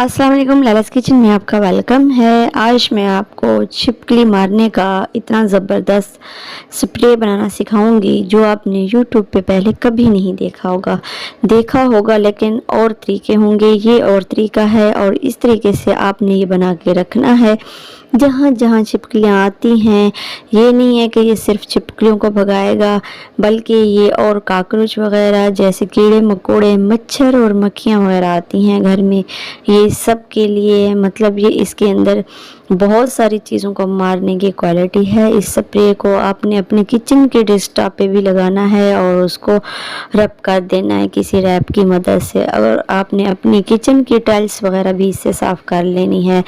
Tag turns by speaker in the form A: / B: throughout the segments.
A: अस्सलाम वालेकुम, लैला's किचन में आपका वेलकम है। आज मैं आपको छिपकली मारने का इतना ज़बरदस्त स्प्रे बनाना सिखाऊंगी जो आपने यूट्यूब पे पहले कभी नहीं देखा होगा लेकिन और तरीके होंगे। ये और तरीका है और इस तरीके से आपने ये बना के रखना है जहाँ जहाँ छिपकलियाँ आती हैं। ये नहीं है कि ये सिर्फ छिपकलियों को भगाएगा, बल्कि ये और काकरोच वगैरह जैसे कीड़े मकोड़े, मच्छर और मक्खियाँ वगैरह आती हैं घर में, ये सब के लिए मतलब ये इसके अंदर बहुत सारी चीज़ों को मारने की क्वालिटी है। इस स्प्रे को आपने अपने किचन के डेस्कटॉप पे भी लगाना है और उसको रब कर देना है किसी रैप की मदद से। अगर आपने अपनी किचन की टाइल्स वगैरह भी इससे साफ़ कर लेनी है।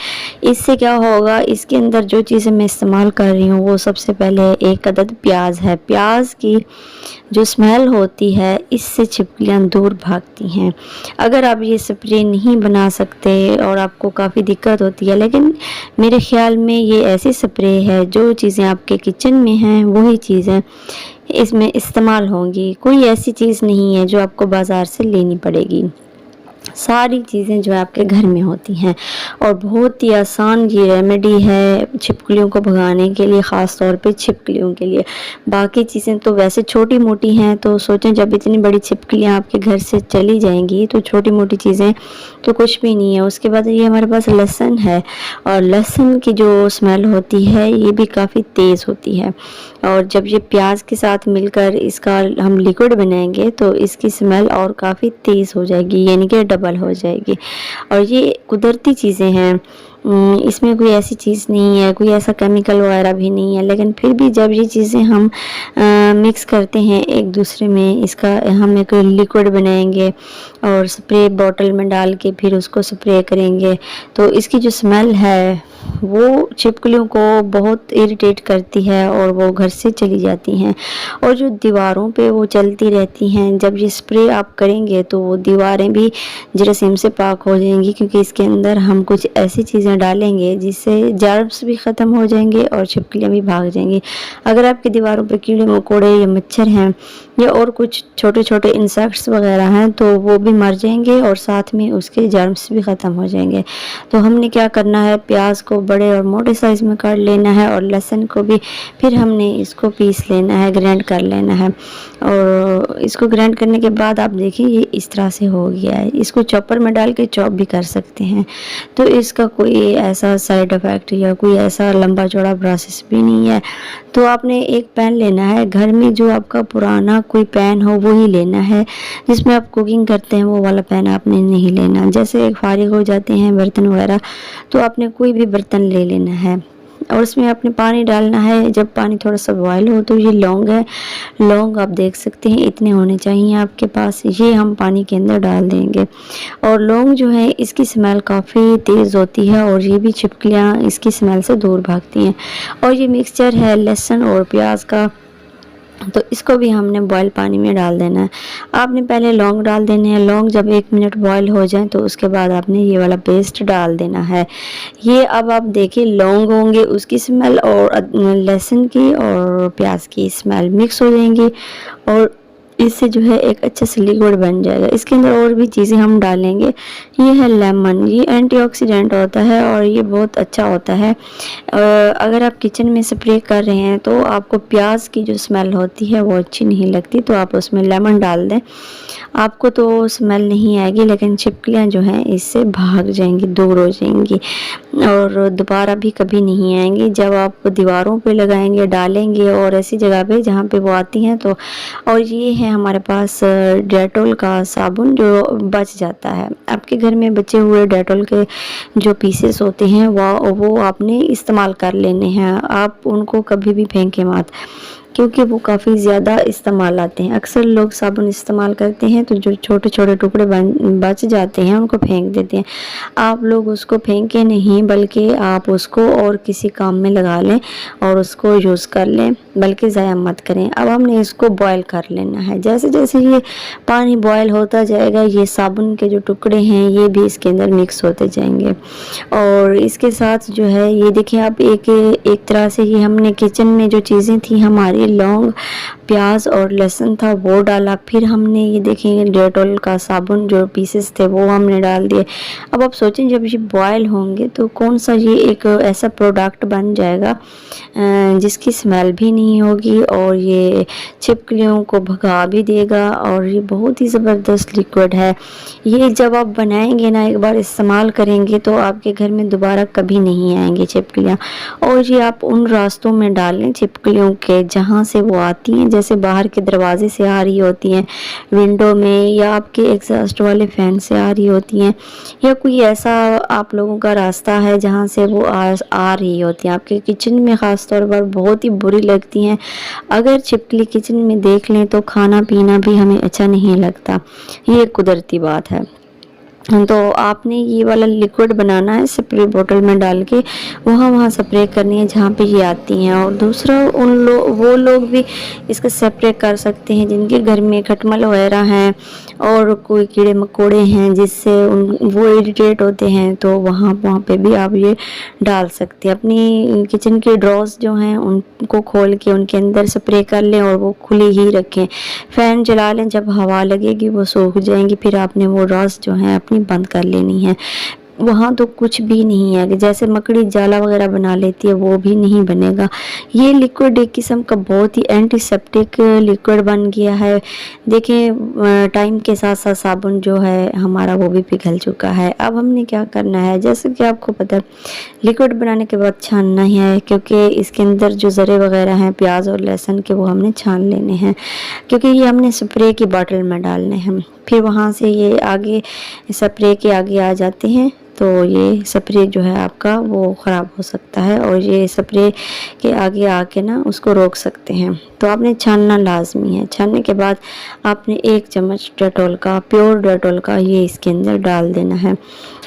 A: इससे क्या होगा, इसके अंदर जो चीज़ें मैं इस्तेमाल कर रही हूँ वो सबसे पहले एक अदद प्याज है। प्याज की जो स्मेल होती है इससे छिपकलियाँ दूर भागती हैं। अगर आप ये स्प्रे नहीं बना सकते और आपको काफ़ी दिक्कत होती है, लेकिन मेरे ख्याल में ये ऐसी स्प्रे है जो चीज़ें आपके किचन में हैं वही चीज़ें इसमें इस्तेमाल होंगी। कोई ऐसी चीज़ नहीं है जो आपको बाज़ार से लेनी पड़ेगी। सारी चीज़ें जो है आपके घर में होती हैं और बहुत ही आसान ये रेमेडी है छिपकलियों को भगाने के लिए, ख़ास तौर पे छिपकलियों के लिए। बाकी चीज़ें तो वैसे छोटी मोटी हैं, तो सोचें जब इतनी बड़ी छिपकलियाँ आपके घर से चली जाएंगी तो छोटी मोटी चीज़ें तो कुछ भी नहीं है। उसके बाद ये हमारे पास लहसुन है और लहसुन की जो स्मेल होती है ये भी काफ़ी तेज़ होती है और जब ये प्याज के साथ मिलकर इसका हम लिक्विड बनाएंगे तो इसकी स्मेल और काफ़ी तेज़ हो जाएगी, यानी कि डबल हो जाएगी। और ये कुदरती चीज़ें हैं, इसमें कोई ऐसी चीज़ नहीं है, कोई ऐसा केमिकल वगैरह भी नहीं है, लेकिन फिर भी जब ये चीज़ें हम मिक्स करते हैं एक दूसरे में, इसका हम एक लिक्विड बनाएंगे और स्प्रे बॉटल में डाल के फिर उसको स्प्रे करेंगे तो इसकी जो स्मेल है वो छिपकलियों को बहुत इरिटेट करती है और वो घर से चली जाती हैं और जो दीवारों पे वो चलती रहती हैं। जब ये स्प्रे आप करेंगे तो वो दीवारें भी जरासीम से पाक हो जाएंगी, क्योंकि इसके अंदर हम कुछ ऐसी चीज़ें डालेंगे जिससे जर्म्स भी ख़त्म हो जाएंगे और छिपकलियाँ भी भाग जाएंगी। अगर आपकी दीवारों पे कीड़े मकोड़े या मच्छर हैं या और कुछ छोटे छोटे इंसेक्ट्स वगैरह हैं तो वो भी मर जाएंगे और साथ में उसके जर्म्स भी ख़त्म हो जाएंगे। तो हमने क्या करना है, प्याज को बड़े और मोटे साइज़ में काट लेना है और लहसुन को भी फिर हमने इसको पीस लेना है, ग्राइंड कर लेना है। और इसको ग्राइंड करने के बाद आप देखिए ये इस तरह से हो गया है। इसको चॉपर में डाल के चॉप भी कर सकते हैं, तो इसका कोई ऐसा साइड इफ़ेक्ट या कोई ऐसा लंबा चौड़ा प्रोसेस भी नहीं है। तो आपने एक पैन लेना है, घर में जो आपका पुराना कोई पैन हो वही लेना है, जिसमें आप कुकिंग करते हैं वो वाला पैन आपने नहीं लेना। जैसे फारिग हो जाते हैं बर्तन वगैरह तो आपने कोई भी बर्तन ले लेना है और उसमें आपने पानी डालना है। जब पानी थोड़ा सा बॉयल हो तो ये लौंग है, लौंग आप देख सकते हैं इतने होने चाहिए आपके पास, ये हम पानी के अंदर डाल देंगे। और लौंग जो है इसकी स्मेल काफ़ी तेज़ होती है और ये भी छिपकलियाँ इसकी स्मेल से दूर भागती हैं। और ये मिक्सचर है लहसुन और प्याज का, तो इसको भी हमने बॉयल पानी में डाल देना है। आपने पहले लौंग डाल देने हैं, लौंग जब 1 मिनट बॉयल हो जाए तो उसके बाद आपने ये वाला पेस्ट डाल देना है। ये अब आप देखिए लौंग होंगे उसकी स्मेल और लहसुन की और प्याज की स्मेल मिक्स हो जाएंगी और इससे जो है एक अच्छा सा लिक्विड बन जाएगा। इसके अंदर और भी चीज़ें हम डालेंगे। ये है लेमन, ये एंटीऑक्सीडेंट होता है और ये बहुत अच्छा होता है। अगर आप किचन में स्प्रे कर रहे हैं तो आपको प्याज की जो स्मेल होती है वो अच्छी नहीं लगती, तो आप उसमें लेमन डाल दें, आपको तो स्मेल नहीं आएगी, लेकिन छिपकलियाँ जो हैं इससे भाग जाएंगी, दूर हो जाएंगी और दोबारा भी कभी नहीं आएंगी। जब आप दीवारों पे लगाएंगे, डालेंगे और ऐसी जगह पे जहाँ पे वो आती हैं तो। और ये है हमारे पास डेटॉल का साबुन जो बच जाता है। आपके घर में बचे हुए डेटॉल के जो पीसेस होते हैं वो आपने इस्तेमाल कर लेने हैं। आप उनको कभी भी फेंके मत, क्योंकि वो काफ़ी ज़्यादा इस्तेमाल आते हैं। अक्सर लोग साबुन इस्तेमाल करते हैं तो जो छोटे छोटे टुकड़े बच जाते हैं उनको फेंक देते हैं। आप लोग उसको फेंके नहीं, बल्कि आप उसको और किसी काम में लगा लें और उसको यूज़ कर लें, बल्कि ज़ाया मत करें। अब हमने इसको बॉयल कर लेना है। जैसे जैसे ये पानी बॉयल होता जाएगा ये साबुन के जो टुकड़े हैं ये भी इसके अंदर मिक्स होते जाएंगे और इसके साथ जो है ये देखिए आप एक तरह से ही हमने किचन में जो चीज़ें थी हमारी ये लौंग, प्याज और लहसुन था वो डाला। फिर हमने ये देखेंगे डेटॉल का साबुन जो पीसेस थे वो हमने डाल दिए। अब आप सोचें जब ये बॉयल होंगे तो कौन सा ये एक ऐसा प्रोडक्ट बन जाएगा जिसकी स्मेल भी नहीं होगी और ये छिपकलियों को भगा भी देगा, और ये बहुत ही ज़बरदस्त लिक्विड है। ये जब आप बनाएंगे ना, एक बार इस्तेमाल करेंगे तो आपके घर में दोबारा कभी नहीं आएंगी छिपकलियाँ। और ये आप उन रास्तों में डालें छिपकलियों के जहाँ से वो आती हैं, जैसे बाहर के दरवाजे से आ रही होती हैं, विंडो में, या आपके एग्जॉस्ट वाले फ़ैन से आ रही होती हैं, या कोई ऐसा आप लोगों का रास्ता है जहाँ से वो आ रही होती हैं। आपके किचन में ख़ास तौर पर बहुत ही बुरी लगती हैं। अगर छिपकली किचन में देख लें तो खाना पीना भी हमें अच्छा नहीं लगता, ये कुदरती बात है। तो आपने ये वाला लिक्विड बनाना है, स्प्रे बोतल में डाल के वहाँ स्प्रे करनी है जहाँ पे ये आती हैं। और दूसरा वो लोग भी इसका स्प्रे कर सकते हैं जिनके घर में खटमल वगैरह हैं और कोई कीड़े मकोड़े हैं जिससे वो इरिटेट होते हैं, तो वहाँ पे भी आप ये डाल सकते हैं। अपनी किचन के ड्रॉर्स जो हैं उनको खोल के उनके अंदर स्प्रे कर लें और वो खुली ही रखें। फ़ैन चला लें, जब हवा लगेगी वो सूख जाएंगी, फिर आपने वो ड्रॉर्स जो हैं अपनी बंद कर लेनी है। वहाँ तो कुछ भी नहीं है कि जैसे मकड़ी जाला वगैरह बना लेती है वो भी नहीं बनेगा। ये लिक्विड एक किस्म का बहुत ही एंटीसेप्टिक लिक्विड बन गया है। देखें टाइम के साथ साथ साबुन जो है हमारा वो भी पिघल चुका है। अब हमने क्या करना है, जैसे कि आपको पता है लिक्विड बनाने के बाद छानना ही है, क्योंकि इसके अंदर जो ज़रे वगैरह हैं प्याज और लहसुन के वो हमने छान लेने हैं, क्योंकि ये हमने स्प्रे की बॉटल में डालने हैं। फिर वहाँ से ये आगे स्प्रे के आगे आ जाते हैं, तो ये स्प्रे जो है आपका वो ख़राब हो सकता है और ये स्प्रे के आगे आके ना उसको रोक सकते हैं। तो आपने छानना लाजमी है। छानने के बाद आपने 1 चम्मच डेटॉल का, प्योर डेटॉल का, ये इसके अंदर डाल देना है।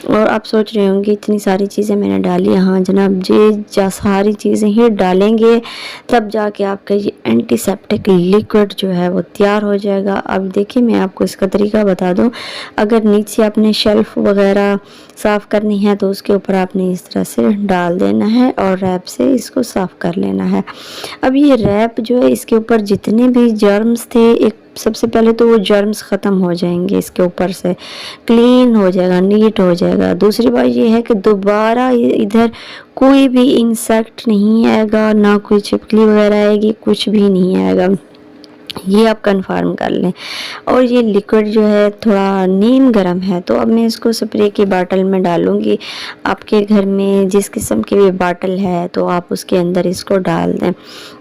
A: और आप सोच रहे होंगे इतनी सारी चीज़ें मैंने डाली। हाँ जनाब, ये सारी चीज़ें ही डालेंगे तब जाके आपका ये एंटीसेप्टिक लिक्विड जो है वो तैयार हो जाएगा। अब देखिए मैं आपको इसका तरीका बता दूं। अगर नीचे आपने शेल्फ वगैरह साफ़ करनी है तो उसके ऊपर आपने इस तरह से डाल देना है और रैप से इसको साफ़ कर लेना है। अब ये रैप जो है इसके ऊपर जितने भी जर्म्स थे, एक सबसे पहले तो वो जर्म्स ख़त्म हो जाएंगे, इसके ऊपर से क्लीन हो जाएगा, नीट हो जाएगा। दूसरी बात ये है कि दोबारा इधर कोई भी इंसेक्ट नहीं आएगा, ना कोई छिपकली वगैरह आएगी, कुछ भी नहीं आएगा, ये आप कंफर्म कर लें। और ये लिक्विड जो है थोड़ा नीम गर्म है, तो अब मैं इसको स्प्रे की बाटल में डालूंगी। आपके घर में जिस किस्म की भी बाटल है तो आप उसके अंदर इसको डाल दें।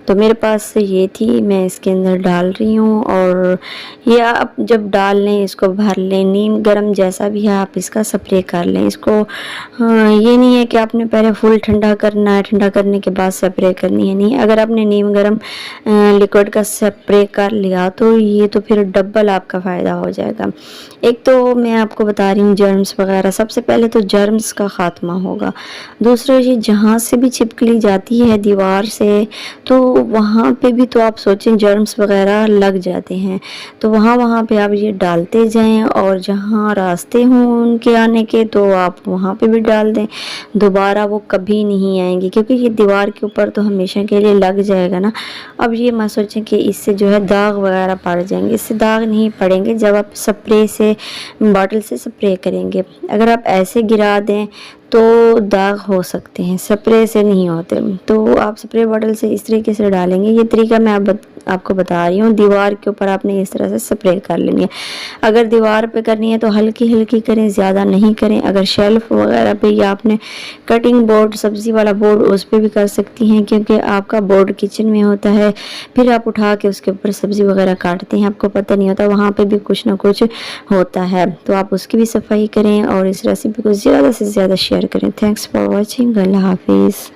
A: तो मेरे पास ये थी, मैं इसके अंदर डाल रही हूँ। और ये आप जब डाल लें इसको भर लें, नीम गर्म जैसा भी है आप इसका स्प्रे कर लें इसको। ये नहीं है कि आपने पहले फुल ठंडा करना है, ठंडा करने के बाद स्प्रे करनी है, नहीं। अगर आपने नीम गर्म लिक्विड का स्प्रे कर लिया तो ये तो फिर डबल आपका फ़ायदा हो जाएगा। एक तो मैं आपको बता रही हूँ जर्म्स वगैरह, सबसे पहले तो जर्म्स का ख़ात्मा होगा। दूसरा ये जहाँ से भी छिपकली जाती है दीवार से, तो वहाँ पे भी तो आप सोचें जर्म्स वगैरह लग जाते हैं। तो वहाँ पे आप ये डालते जाएं और जहाँ रास्ते हों उनके आने के तो आप वहाँ पे भी डाल दें। दोबारा वो कभी नहीं आएंगे, क्योंकि ये दीवार के ऊपर तो हमेशा के लिए लग जाएगा ना। अब ये मत सोचें कि इससे जो है दाग वगैरह पड़ जाएंगे, इससे दाग नहीं पड़ेंगे जब आप स्प्रे से, बॉटल से स्प्रे करेंगे। अगर आप ऐसे गिरा दें तो दाग हो सकते हैं, स्प्रे से नहीं होते। तो आप स्प्रे बॉटल से इस तरीके से डालेंगे। ये तरीका मैं आपको बता रही हूँ। दीवार के ऊपर आपने इस तरह से स्प्रे कर लेनी है। अगर दीवार पे करनी है तो हल्की हल्की करें, ज़्यादा नहीं करें। अगर शेल्फ वगैरह पे या आपने कटिंग बोर्ड, सब्ज़ी वाला बोर्ड, उस पर भी कर सकती हैं, क्योंकि आपका बोर्ड किचन में होता है, फिर आप उठा के उसके ऊपर सब्ज़ी वगैरह काटते हैं, आपको पता नहीं होता, वहाँ पर भी कुछ ना कुछ होता है। तो आप उसकी भी सफाई करें और इस रेसिपी को ज़्यादा से ज़्यादा शेयर करें। Thanks for watching. अल्लाह हाफिज़।